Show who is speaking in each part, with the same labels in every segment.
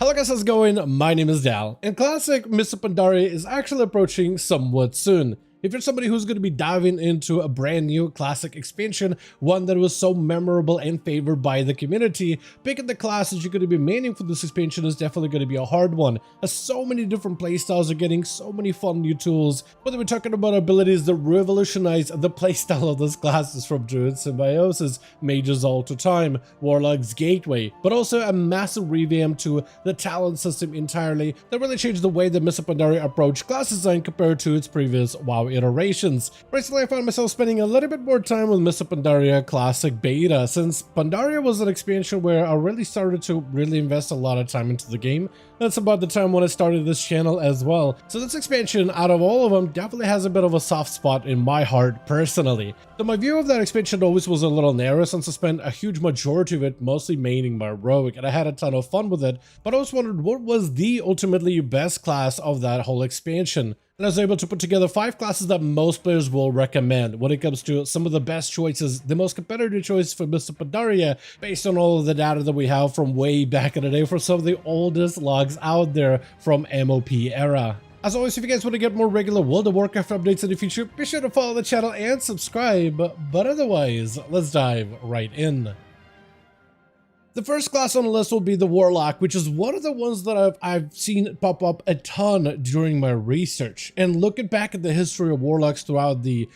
Speaker 1: Hello guys, how's it going? My name is Dal, and Classic Mr. Pandaria is actually approaching somewhat soon. If you're somebody who's going to be diving into a brand new Classic expansion, one that was so memorable and favored by the community, picking the classes you're going to be maining for this expansion is definitely going to be a hard one, as so many different playstyles are getting so many fun new tools. Whether we're talking about abilities that revolutionize the playstyle of those classes, from Druid Symbiosis, Mages All to Time, Warlock's Gateway, but also a massive revamp to the talent system entirely that really changed the way that Mr. Pandaria approached class design compared to its previous WoW iterations. Recently I found myself spending a little bit more time with Mr. Pandaria Classic Beta, since Pandaria was an expansion where I really started to invest a lot of time into the game. That's about the time when I started this channel as well. So this expansion, out of all of them, definitely has a bit of a soft spot in my heart personally. Though my view of that expansion always was a little narrow, since I spent a huge majority of it mostly maining my rogue, and I had a ton of fun with it, but I always wondered what was the ultimately best class of that whole expansion. And I was able to put together 5 classes that most players will recommend when it comes to some of the best choices, the most competitive choices for Mr. Pandaria, based on all of the data that we have from way back in the day for some of the oldest logs out there from MoP era. As always, if you guys want to get more regular World of Warcraft updates in the future, be sure to follow the channel and subscribe, but otherwise, let's dive right in. The first class on the list will be the Warlock, which is one of the ones that I've seen pop up a ton during my research. And looking back at the history of Warlocks throughout the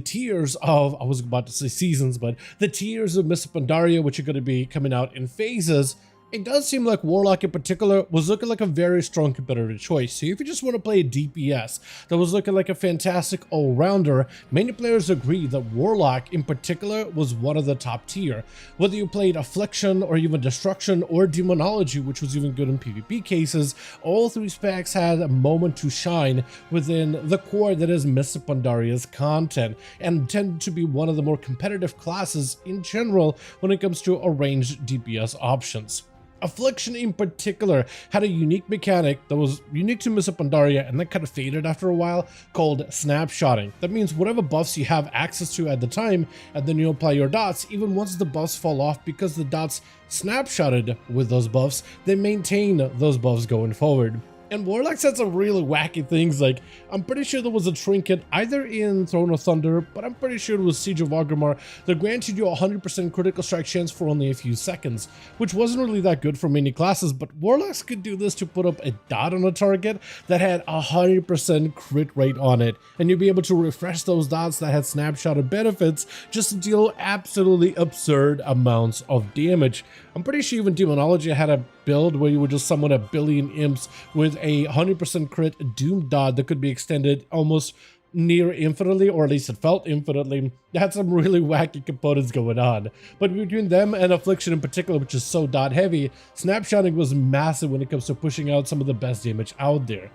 Speaker 1: tiers of, I was about to say seasons, but the tiers of Mr. Pandaria, which are going to be coming out in phases, it does seem like Warlock in particular was looking like a very strong competitive choice. So if you just want to play a DPS that was looking like a fantastic all-rounder, many players agree that Warlock in particular was one of the top tier. Whether you played Affliction or even Destruction or Demonology, which was even good in PvP cases, all 3 specs had a moment to shine within the core that is Mr. Pandaria's content, and tend to be one of the more competitive classes in general when it comes to a ranged DPS options. Affliction in particular had a unique mechanic that was unique to Mr. Pandaria and that kind of faded after a while, called snapshotting. That means whatever buffs you have access to at the time, and then you apply your dots, even once the buffs fall off, because the dots snapshotted with those buffs, they maintain those buffs going forward. And Warlocks had some really wacky things, like I'm pretty sure there was a trinket either in Throne of Thunder, but I'm pretty sure it was Siege of Orgrimmar, that granted you a 100% critical strike chance for only a few seconds, which wasn't really that good for many classes, but Warlocks could do this to put up a dot on a target that had a 100% crit rate on it, and you'd be able to refresh those dots that had snapshotted benefits just to deal absolutely absurd amounts of damage. I'm pretty sure even Demonology had a build where you would just summon a billion imps with a 100% crit doom dot that could be extended almost near infinitely, or at least it felt infinitely. They had some really wacky components going on. But between them and Affliction in particular, which is so dot heavy, snapshotting was massive when it comes to pushing out some of the best damage out there.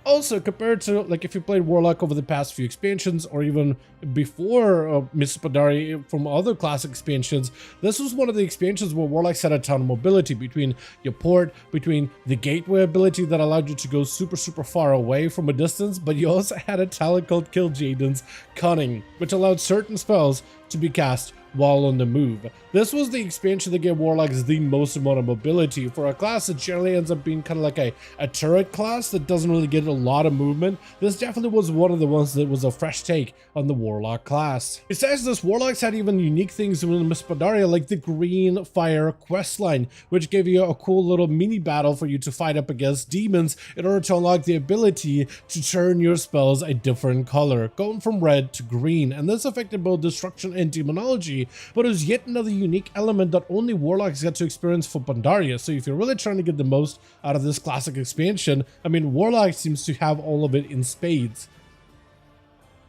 Speaker 1: Also, compared to, like, if you played Warlock over the past few expansions, or even before Mr. Pandaria from other classic expansions, this was one of the expansions where Warlocks had a ton of mobility between your port, between the gateway ability that allowed you to go super far away from a distance, but you also had a talent called Kill Jaden's Cunning, which allowed certain spells to be cast while on the move. This was the expansion that gave Warlocks the most amount of mobility for a class that generally ends up being kind of like a turret class that doesn't really get a lot of movement. This definitely was one of the ones that was a fresh take on the Warlock class. Besides this, Warlocks had even unique things within Mr. Pandaria, like the Green Fire questline, which gave you a cool little mini battle for you to fight up against demons in order to unlock the ability to turn your spells a different color, going from red to green, and this affected both Destruction and Demonology, but it was yet another unique element that only Warlocks get to experience for Pandaria. So if you're really trying to get the most out of this classic expansion, I mean, Warlock seems to have all of it in spades.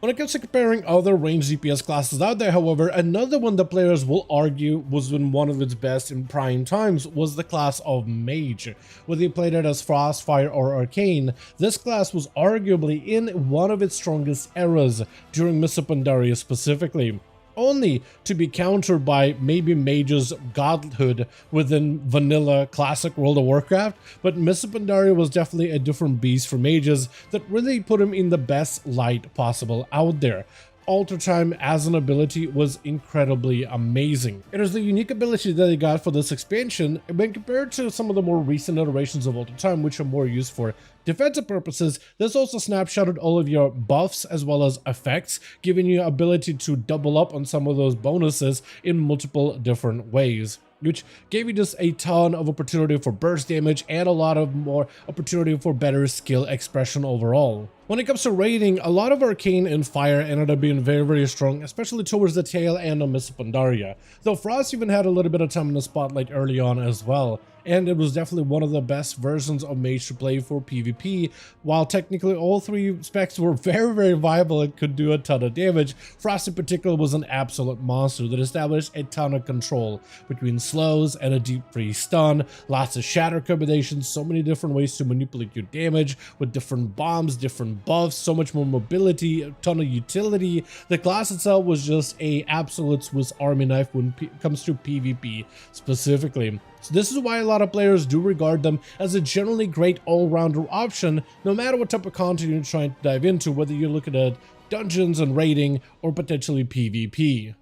Speaker 1: When it comes to comparing other ranged DPS classes out there, however, another one that players will argue was in one of its best in prime times was the class of Mage. Whether you played it as Frost, Fire, or Arcane, this class was arguably in one of its strongest eras during Mr. Pandaria specifically, only to be countered by maybe Mage's godhood within vanilla classic World of Warcraft, but Mr. Pandaria was definitely a different beast for Mages that really put him in the best light possible out there. Alter Time as an ability was incredibly amazing. It is the unique ability that they got for this expansion when compared to some of the more recent iterations of Alter Time, which are more used for defensive purposes. This also snapshotted all of your buffs as well as effects, giving you ability to double up on some of those bonuses in multiple different ways, which gave you just a ton of opportunity for burst damage and a lot of more opportunity for better skill expression overall. When it comes to raiding, a lot of Arcane and Fire ended up being very strong, especially towards the tail end of Mists of Pandaria, though Frost even had a little bit of time in the spotlight early on as well. And it was definitely one of the best versions of Mage to play for PvP. While technically all three specs were very viable and could do a ton of damage, Frost in particular was an absolute monster that established a ton of control between slows and a deep freeze stun, lots of shatter combinations, so many different ways to manipulate your damage with different bombs, different buffs, so much more mobility, a ton of utility. The class itself was just a absolute Swiss Army knife when it comes to PvP specifically. So this is why a lot of players do regard them as a generally great all-rounder option, no matter what type of content you're trying to dive into, whether you're looking at dungeons and raiding or potentially PvP.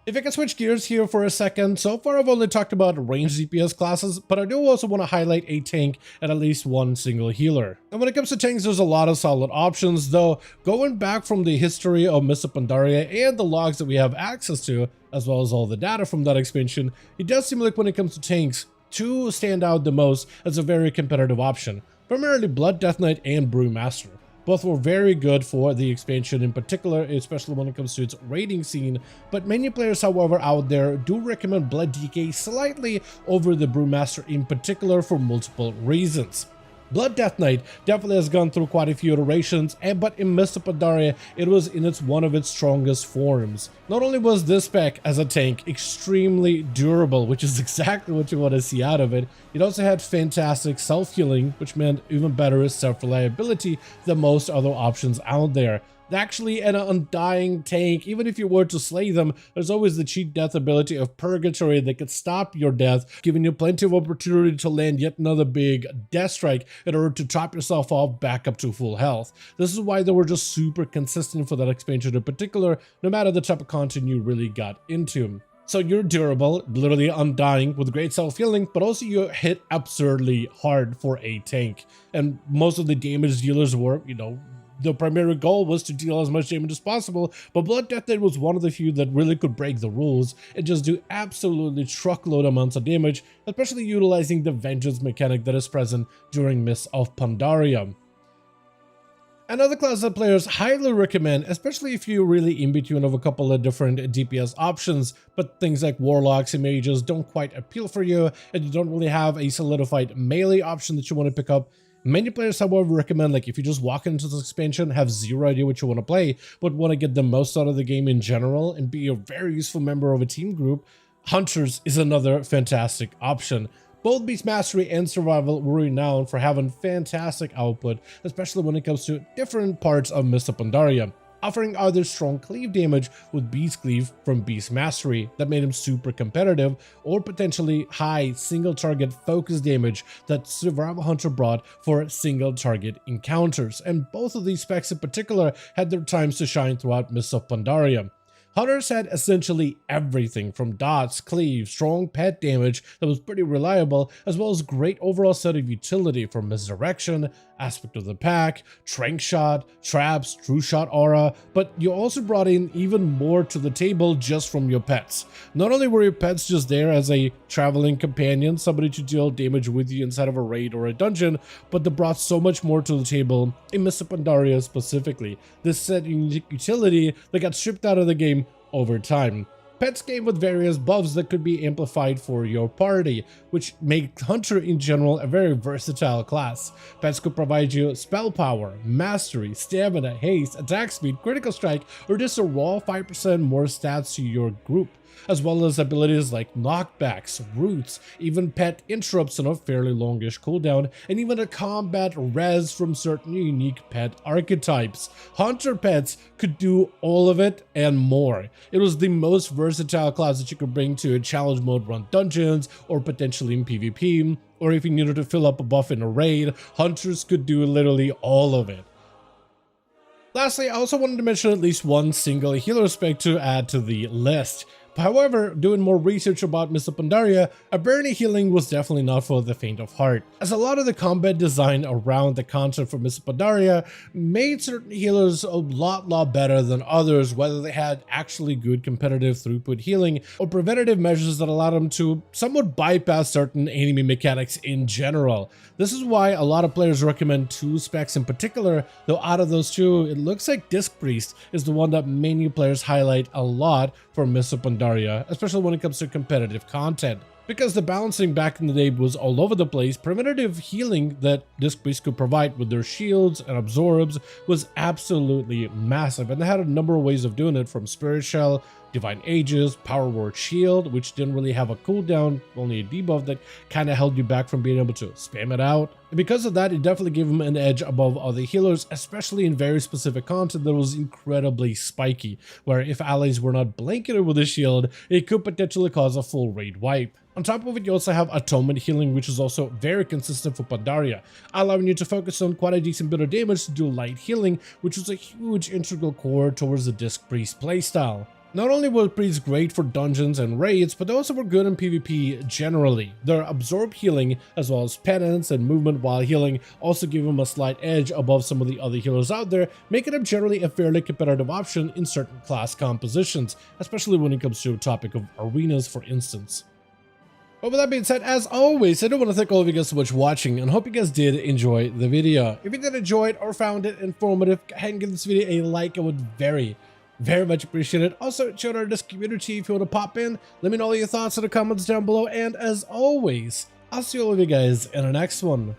Speaker 1: If I can switch gears here for a second, so far I've only talked about ranged DPS classes, but I do also want to highlight a tank and at least one single healer. And when it comes to tanks, there's a lot of solid options, though going back from the history of Mists of Pandaria and the logs that we have access to, as well as all the data from that expansion, it does seem like when it comes to tanks, two stand out the most as a very competitive option, primarily Blood Death Knight and Brewmaster. Both were very good for the expansion in particular, especially when it comes to its raiding scene, but many players, however, out there do recommend Blood DK slightly over the Brewmaster in particular for multiple reasons. Blood Death Knight definitely has gone through quite a few iterations, but in Mists of Pandaria, it was in one of its strongest forms. Not only was this spec as a tank extremely durable, which is exactly what you want to see out of it, it also had fantastic self-healing, which meant even better self-reliability than most other options out there. Actually, an undying tank, even if you were to slay them, there's always the cheat death ability of Purgatory that could stop your death, giving you plenty of opportunity to land yet another big death strike in order to top yourself off back up to full health. This is why they were just super consistent for that expansion in particular, no matter the type of content you really got into. So you're durable, literally undying with great self-healing, but also you hit absurdly hard for a tank. And most of the damage dealers were, the primary goal was to deal as much damage as possible, but Blood Death Knight was one of the few that really could break the rules and just do absolutely truckload amounts of damage, especially utilizing the vengeance mechanic that is present during Mists of Pandaria. Another class that players highly recommend, especially if you're really in between of a couple of different DPS options, but things like Warlocks and Mages don't quite appeal for you, and you don't really have a solidified melee option that you want to pick up. Many players, however, recommend, like, if you just walk into this expansion, have zero idea what you want to play, but want to get the most out of the game in general and be a very useful member of a team group, Hunters is another fantastic option. Both Beast Mastery and Survival were renowned for having fantastic output, especially when it comes to different parts of Mists of Pandaria, offering either strong cleave damage with Beast Cleave from Beast Mastery that made him super competitive, or potentially high single target focus damage that Survival Hunter brought for single target encounters, and both of these specs in particular had their times to shine throughout Mists of Pandaria. Hunters had essentially everything from dots, cleave, strong pet damage that was pretty reliable, as well as great overall set of utility for misdirection, aspect of the pack, trank shot, traps, true shot aura, but you also brought in even more to the table just from your pets. Not only were your pets just there as a traveling companion, somebody to deal damage with you inside of a raid or a dungeon, but they brought so much more to the table in Mists of Pandaria specifically. This set unique utility that got stripped out of the game over time. Pets came with various buffs that could be amplified for your party, which make Hunter in general a very versatile class. Pets could provide you spell power, mastery, stamina, haste, attack speed, critical strike, or just a raw 5% more stats to your group, as well as abilities like knockbacks, roots, even pet interrupts on a fairly longish cooldown, and even a combat res from certain unique pet archetypes. Hunter pets could do all of it and more. It was the most versatile class that you could bring to a challenge mode run dungeons, or potentially in PvP, or if you needed to fill up a buff in a raid, Hunters could do literally all of it. Lastly, I also wanted to mention at least one single healer spec to add to the list. However, doing more research about Mists of Pandaria, Aberni healing was definitely not for the faint of heart, as a lot of the combat design around the concept for Mists of Pandaria made certain healers a lot better than others, whether they had actually good competitive throughput healing or preventative measures that allowed them to somewhat bypass certain enemy mechanics in general. This is why a lot of players recommend two specs in particular, though out of those two, it looks like Disc Priest is the one that many players highlight a lot for Mists of Pandaria, especially when it comes to competitive content. Because the balancing back in the day was all over the place, preventative healing that Disc Priest could provide with their shields and absorbs was absolutely massive, and they had a number of ways of doing it, from Spirit Shell, Divine Aegis, Power Word Shield, which didn't really have a cooldown, only a debuff that kind of held you back from being able to spam it out. And because of that, it definitely gave him an edge above other healers, especially in very specific content that was incredibly spiky, where if allies were not blanketed with a shield, it could potentially cause a full raid wipe. On top of it, you also have Atonement Healing, which is also very consistent for Pandaria, allowing you to focus on quite a decent bit of damage to do light healing, which was a huge integral core towards the Disc Priest playstyle. Not only were priests great for dungeons and raids, but they also were good in PvP generally. Their absorb healing, as well as penance and movement while healing, also give them a slight edge above some of the other healers out there, making them generally a fairly competitive option in certain class compositions, especially when it comes to a topic of arenas, for instance. But with that being said, as always, I do want to thank all of you guys so much for watching, and hope you guys did enjoy the video. If you did enjoy it or found it informative, go ahead and give this video a like. I would very much appreciate it. Also, check out this community if you want to pop in. Let me know all your thoughts in the comments down below, and as always, I'll see all of you guys in the next one.